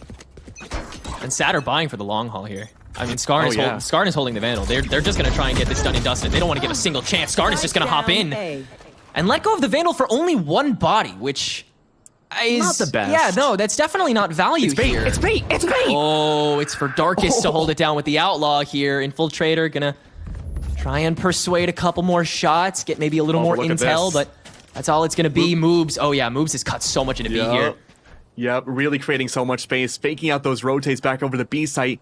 And Sad are buying for the long haul here. I mean, Skarn is holding the Vandal. They're just gonna try and get this done and dusted. They don't want to give a single chance. Skarn is just gonna hop in and let go of the Vandal for only 1 body, which is not the best. Yeah, no, that's definitely not value here. It's bait. It's bait. Oh, it's for Darkest to hold it down with the Outlaw here. Infiltrator gonna try and persuade a couple more shots, get maybe a little more intel, but that's all it's gonna be. Moobs. Oh yeah, Moobs has cut so much into B here. Yep, really creating so much space, faking out those rotates back over the B site.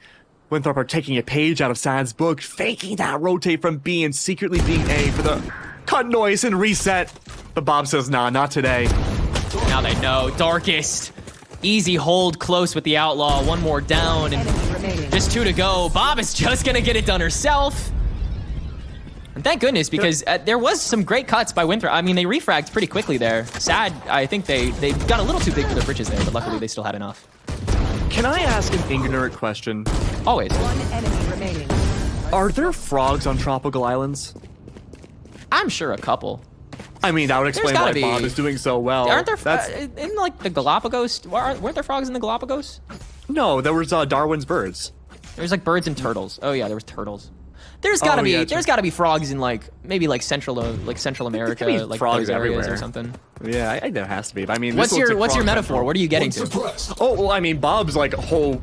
Winthrop are taking a page out of Sad's book, faking that rotate from B and secretly being A for the cut noise and reset. But Bob says, nah, not today. Now they know. Darkest. Easy hold close with the Outlaw. 1 more down and just 2 to go. Bob is just gonna get it done herself. And thank goodness, because there was some great cuts by Winthrop. I mean, they refragged pretty quickly there. Sad, I think they got a little too big for their britches there, but luckily they still had enough. Can I ask an ignorant question? Always. 1 enemy remaining. Are there frogs on tropical islands? I'm sure a couple. I mean, that would explain why Bob is doing so well. Aren't there, in like the Galapagos, weren't there frogs in the Galapagos? No, there was Darwin's birds. There was like birds and turtles. Oh yeah, there was turtles. There's gotta be frogs in like maybe like Central America, like frogs those areas everywhere or something. Yeah, I think there has to be. But I mean, what's your metaphor? Central. What are you getting to? Oh well, I mean, Bob's like whole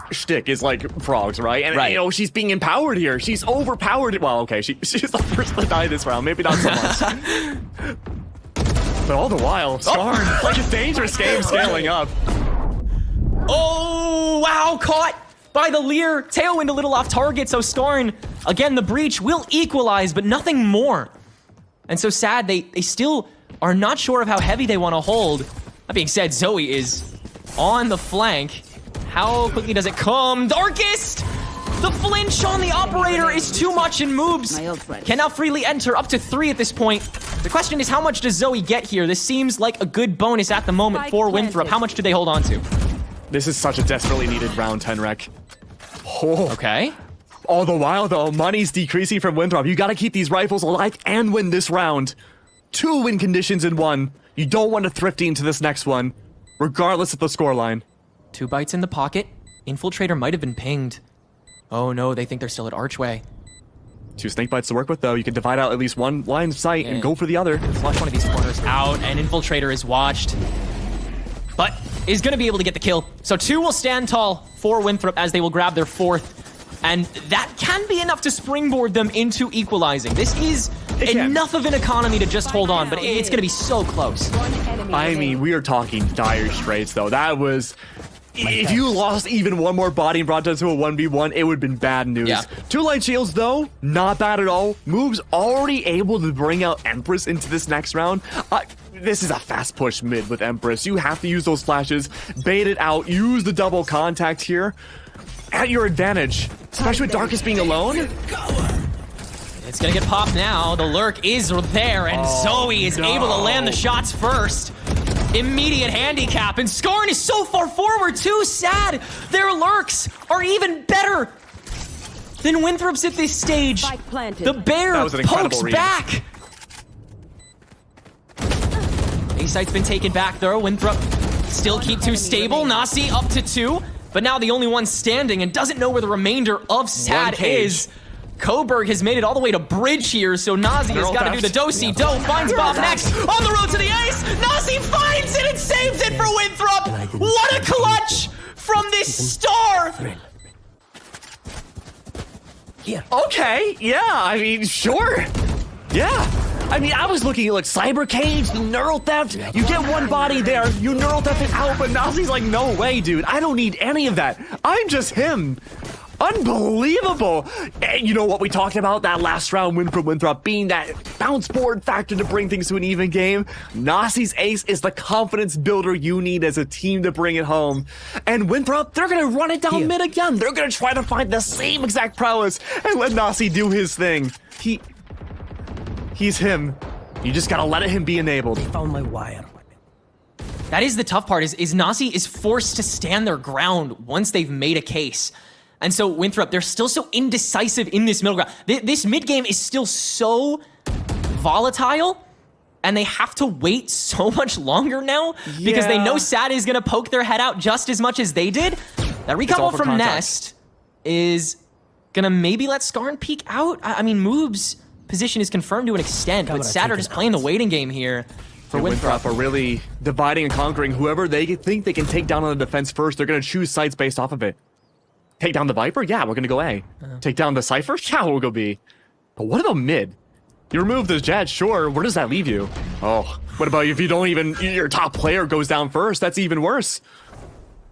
shtick is like frogs, right? And you know, she's being empowered here. She's overpowered. Well, okay, she's the first to die this round. Maybe not so much. But all the while, Skarn, like a dangerous game scaling up. Oh wow, caught by the Lear. Tailwind a little off target, so Skarn, again, the breach will equalize, but nothing more. And so Sad, they still are not sure of how heavy they want to hold. That being said, Zoe is on the flank. How quickly does it come? Darkest! The flinch on the operator is too much, and Moobs can now freely enter up to 3 at this point. The question is, how much does Zoe get here? This seems like a good bonus at the moment for Winthrop. How much do they hold on to? This is such a desperately needed round 10 wreck. Oh. Okay. All the while, though, money's decreasing from Winthrop. You gotta keep these rifles alive and win this round. 2 win conditions in 1. You don't want to thrifty into this next one, regardless of the scoreline. 2 bites in the pocket. Infiltrator might have been pinged. Oh no, they think they're still at Archway. 2 snake bites to work with, though. You can divide out at least one line of sight and go for the other. Flush one of these corners out, and Infiltrator is watched. But is going to be able to get the kill. So 2 will stand tall for Winthrop as they will grab their 4th. And that can be enough to springboard them into equalizing. This is enough of an economy to just hold on, but it's going to be so close. I mean, we are talking dire straits, though. That was... If you lost even one more body and brought us to a 1v1, it would have been bad news. Yeah. 2 light shields, though, not bad at all. Moves already able to bring out Empress into this next round. This is a fast push mid with Empress. You have to use those flashes, bait it out, use the double contact here at your advantage, especially with Darkest being alone. It's gonna get popped now. The lurk is there, and Zoe is able to land the shots first. Immediate handicap, and Skarn is so far forward too. Sad. Their lurks are even better than Winthrop's at this stage. The bear pokes back. A site's been taken back though. Winthrop still keep 2 stable. Nasi up to 2, but now the only one standing and doesn't know where the remainder of Sad is. Coburg has made it all the way to bridge here, so Nazi has got to do the do-si-do. Finds Bob next on the road to the ace. Nazi finds it and saves it for Winthrop. What a clutch from this star. Okay, yeah, I mean, sure. Yeah. I mean, I was looking at like Cyber Cage, Neural Theft. You get one body there, you Neural Theft it out, but Nazi's like, no way, dude. I don't need any of that. I'm just him. Unbelievable. And you know what we talked about that last round win from Winthrop being that bounce board factor to bring things to an even game. Nasi's ace is the confidence builder you need as a team to bring it home. And Winthrop, they're going to run it down mid again. They're going to try to find the same exact prowess and let Nasi do his thing. He's him. You just got to let him be enabled. They found my wire. That is the tough part, is Nasi is forced to stand their ground once they've made a case. And so Winthrop, they're still so indecisive in this middle ground. This mid game is still so volatile, and they have to wait so much longer now because they know Sad is gonna poke their head out just as much as they did. That recouple from Nest is gonna maybe let Skarn peek out. I mean, Moob's position is confirmed to an extent, but Sad are just playing the waiting game here. For Winthrop are really dividing and conquering. Whoever they think they can take down on the defense first, they're gonna choose sites based off of it. Take down the Viper? Yeah, we're gonna go A. Take down the Cypher? Yeah, we'll go B. But what about mid? You remove the Jet, sure. Where does that leave you? Oh, what about if you don't even, your top player goes down first? That's even worse.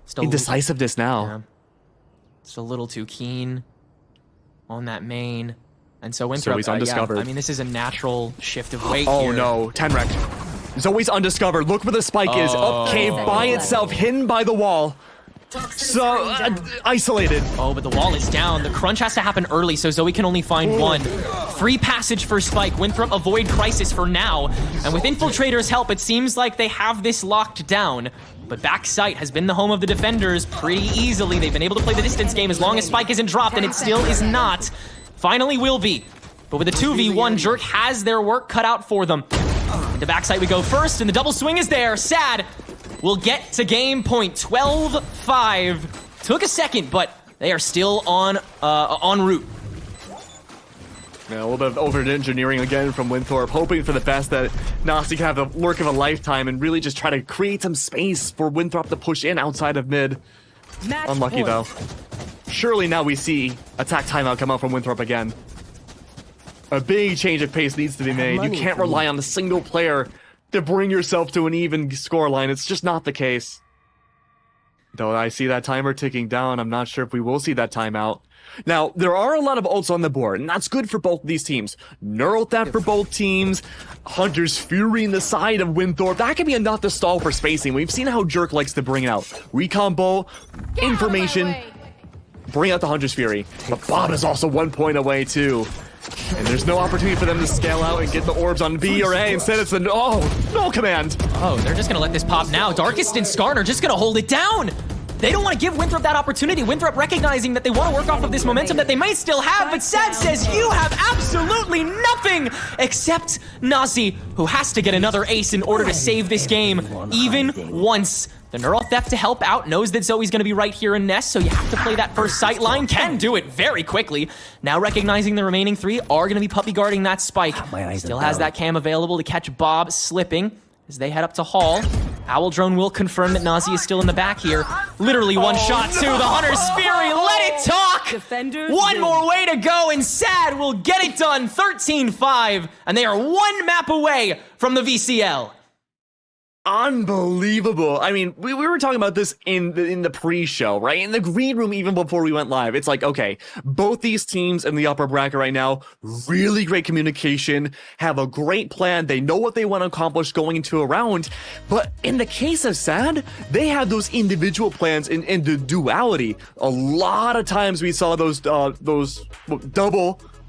Still indecisiveness now. Yeah. It's a little too keen on that main. And so Winthrop, he's undiscovered. I mean, this is a natural shift of weight here. here. No, 10 wrecked. Zoe's undiscovered. Look where the spike is. Up cave by itself, hidden by the wall. So, isolated. Oh, but the wall is down. The crunch has to happen early, so Zoe can only find one. Free passage for Spike. Winthrop avoid crisis for now. And with Infiltrator's help, it seems like they have this locked down. But backside has been the home of the defenders pretty easily. They've been able to play the distance game as long as Spike isn't dropped, and it still is not. Finally will be. But with a 2v1, Jerk has their work cut out for them. The backside we go first, and the double swing is there. Sad will get to game point. 12-5. Took a second, but they are still en route. Yeah, a little bit of over-engineering again from Winthrop, hoping for the best that Nasi can have the work of a lifetime and really just try to create some space for Winthrop to push in outside of mid. Unlucky though. Surely now we see attack timeout come out from Winthrop again. A big change of pace needs to be made. You can't rely on a single player to bring yourself to an even scoreline. It's just not the case. Though I see that timer ticking down, I'm not sure if we will see that timeout. Now, there are a lot of ults on the board, and that's good for both of these teams. Neural Theft for both teams, Hunter's Fury in the side of Winthrop. That could be enough to stall for spacing. We've seen how Jerk likes to bring it out. Recon Bow, information, bring out the Hunter's Fury. But Bob is also 1 point away, too. And there's no opportunity for them to scale out and get the orbs on B or A. Instead, it's no command. Oh, they're just going to let this pop now. Darkest and Skarn are just going to hold it down. they don't want to give Winthrop that opportunity. Winthrop recognizing that they want to work off of this momentum that they might still have, but Sad says you have absolutely nothing except Nazi, who has to get another ace in order to save this game, even once. The Neural Theft to help out, knows that Zoe's gonna be right here in Nest, so you have to play that first sight line, can do it very quickly. Now recognizing the remaining 3 are gonna be puppy guarding that spike. Still has that cam available to catch Bob slipping as they head up to Hall. Owl Drone will confirm that Nazi is still in the back here. Literally one shot to the Hunter's Fury, let it talk! One more way to go, and Sad will get it done, 13-5, and they are 1 map away from the VCL. Unbelievable. I mean, we were talking about this in the pre-show, right? In the green room, even before we went live. It's like, okay, both these teams in the upper bracket right now, really great communication, have a great plan. They know what they want to accomplish going into a round. But in the case of Sad, they had those individual plans in the duality. A lot of times we saw those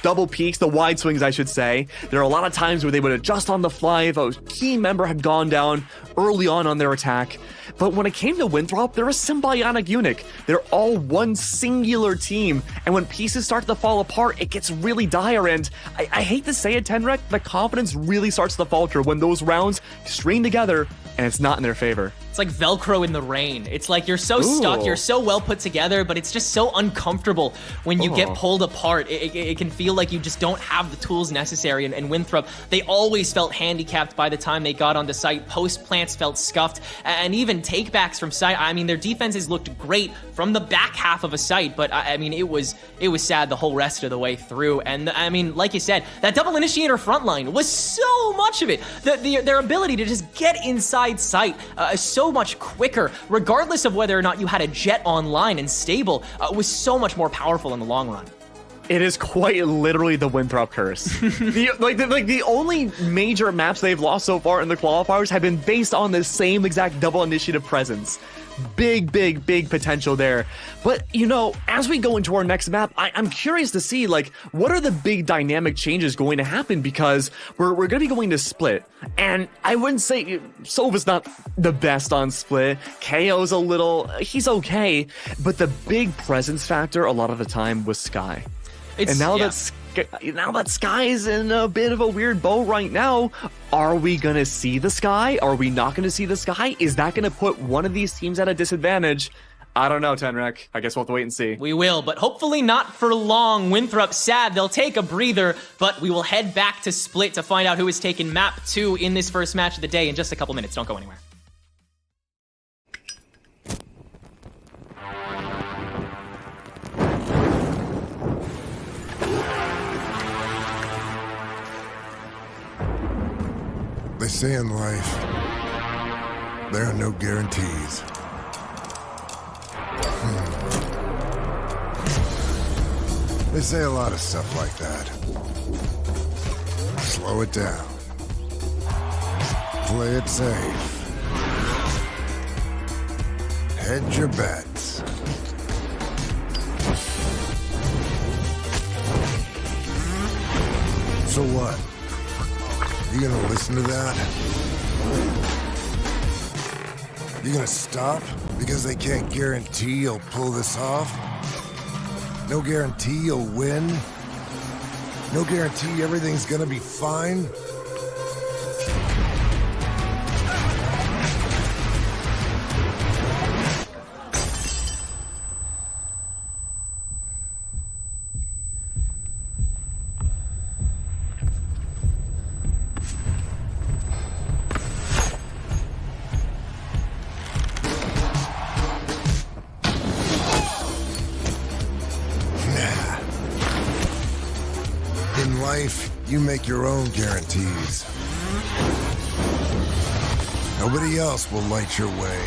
double peaks, the wide swings, I should say. There are a lot of times where they would adjust on the fly if a key member had gone down early on their attack. But when it came to Winthrop, they're a symbiotic unit. They're all one singular team. And when pieces start to fall apart, it gets really dire. And I hate to say it, Tenrek, the confidence really starts to falter when those rounds string together and it's not in their favor. It's like Velcro in the rain. It's like you're so stuck, you're so well put together, but it's just so uncomfortable when you get pulled apart. It can feel like you just don't have the tools necessary. And Winthrop, they always felt handicapped by the time they got onto site. Post plants felt scuffed, and even takebacks from site. I mean, their defenses looked great from the back half of a site, but I mean, it was sad the whole rest of the way through. And I mean, like you said, that double initiator front line was so much of it. Their ability to just get inside site so much quicker, regardless of whether or not you had a jet online and stable, was so much more powerful in the long run. It is quite literally the Winthrop curse. the only major maps they've lost so far in the qualifiers have been based on the same exact double initiative presence. Big potential there. But, you know, as we go into our next map, I'm curious to see, like, what are the big dynamic changes going to happen? Because we're going to be going to Split. And I wouldn't say Sova's not the best on Split. KO's a little, he's okay. But the big presence factor a lot of the time was Sky. And now that Sky's in a bit of a weird boat right now, are we gonna see the Sky? Are we not gonna see the Sky? Is that gonna put one of these teams at a disadvantage? I don't know, Tenrek. I guess we'll have to wait and see. We will, but hopefully not for long. Winthrop sad, they'll take a breather, but we will head back to Split to find out who has taken map 2 in this first match of the day in just a couple minutes. Don't go anywhere. They say in life, there are no guarantees. They say a lot of stuff like that. Slow it down. Play it safe. Hedge your bets. So what? You gonna listen to that? You gonna stop because they can't guarantee you'll pull this off? No guarantee you'll win? No guarantee everything's gonna be fine? In life, you make your own guarantees. Nobody else will light your way.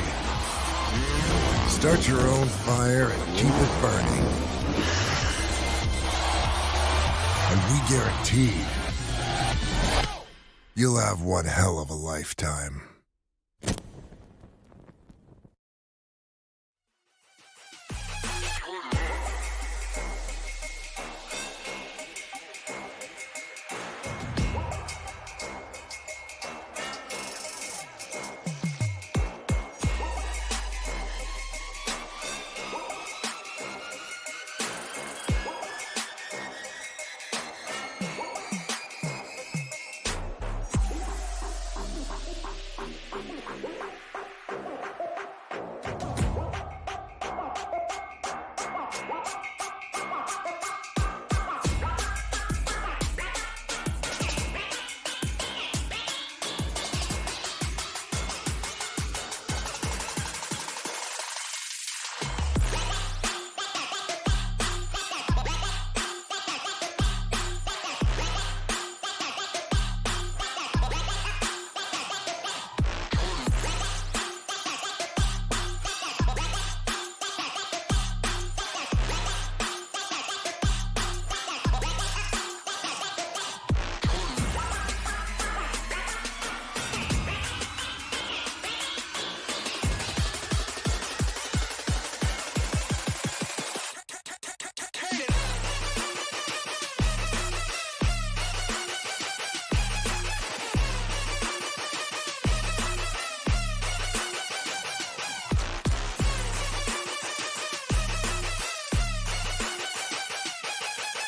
Start your own fire and keep it burning. And we guarantee you'll have one hell of a lifetime.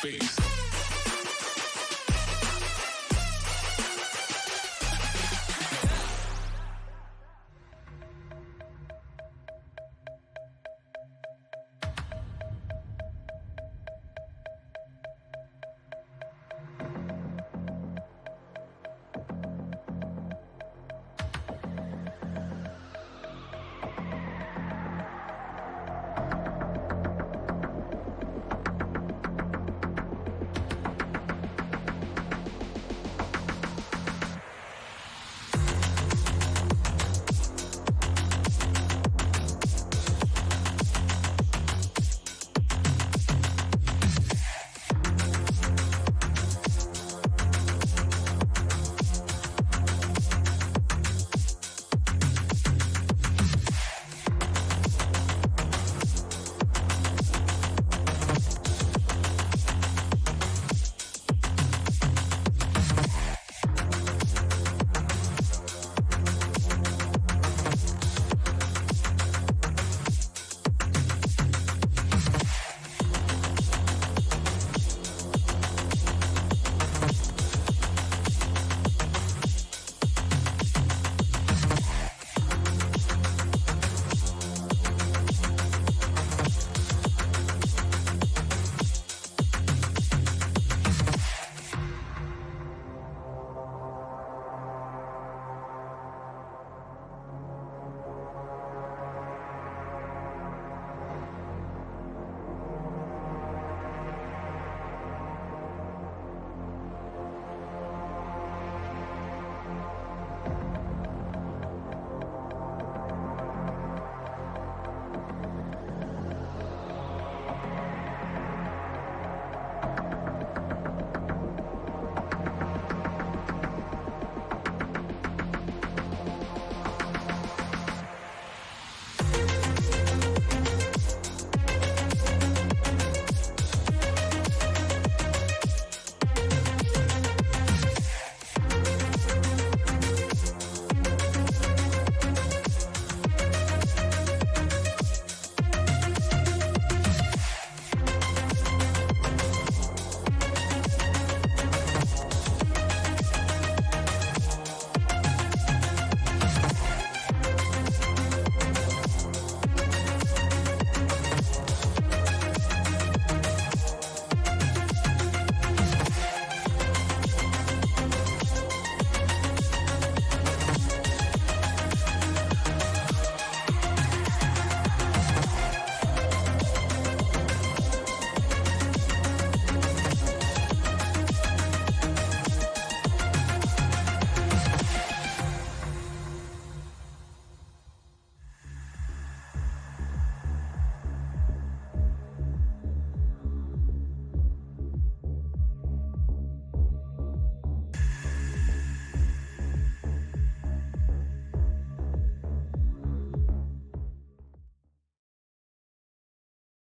face.